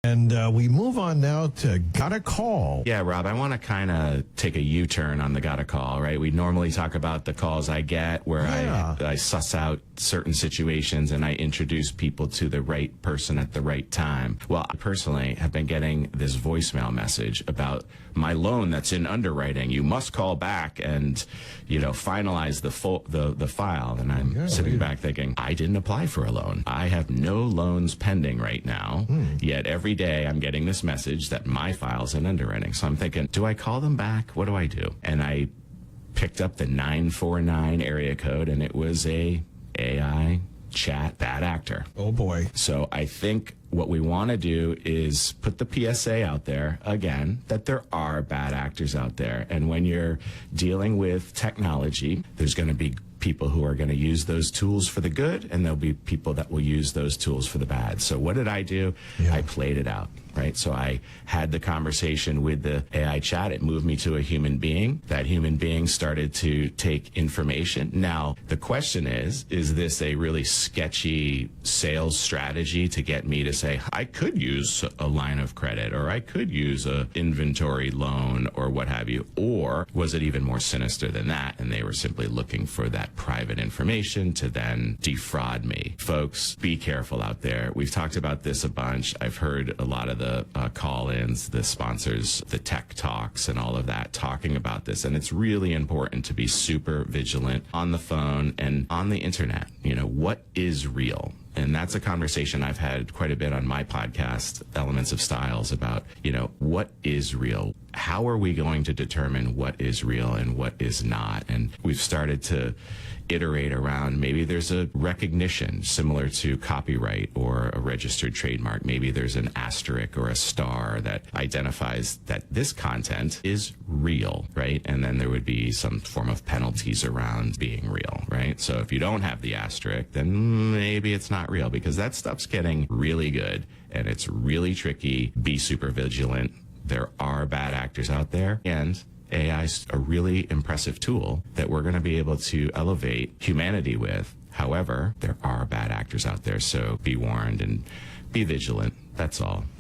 And we move on now to Got a Call. Yeah, Rob, I want to kind of take a U-turn on the gotta call, right? We normally talk about the calls I get where I suss out certain situations and I introduce people to the right person at the right time. Well, I personally have been getting this voicemail message about my loan that's in underwriting. You must call back and, finalize the file. And I'm sitting back thinking, I didn't apply for a loan. I have no loans pending right now, yet every day I'm getting this message that my file's in underwriting. So I'm thinking, do I call them back? What do I do? And I picked up the 949 area code, and it was a AI chat bad actor. Oh boy. So I think what we want to do is put the PSA out there again, that there are bad actors out there. And when you're dealing with technology, there's going to be people who are going to use those tools for the good, and there'll be people that will use those tools for the bad. So what did I do? I played it out, right? So I had the conversation with the AI chat. It moved me to a human being. That human being started to take information. Now, the question is this a really sketchy sales strategy to get me to say, I could use a line of credit, or I could use a inventory loan, or what have you? Or was it even more sinister than that, and they were simply looking for that private information to then defraud me? Folks, be careful out there. We've talked about this a bunch. I've heard a lot of the call-ins, the sponsors, the tech talks, and all of that talking about this. And it's really important to be super vigilant on the phone and on the internet. What is real? And that's a conversation I've had quite a bit on my podcast, Elements of Stiles, about, what is real? How are we going to determine what is real and what is not? And we've started to iterate around, maybe there's a recognition similar to copyright or a registered trademark. Maybe there's an asterisk or a star that identifies that this content is real, right? And then there would be some form of penalties around being real, right? So if you don't have the asterisk, then maybe it's not real, because that stuff's getting really good and it's really tricky. Be super vigilant. There are bad actors out there, and AI is a really impressive tool that we're going to be able to elevate humanity with. However, there are bad actors out there, so be warned and be vigilant. That's all.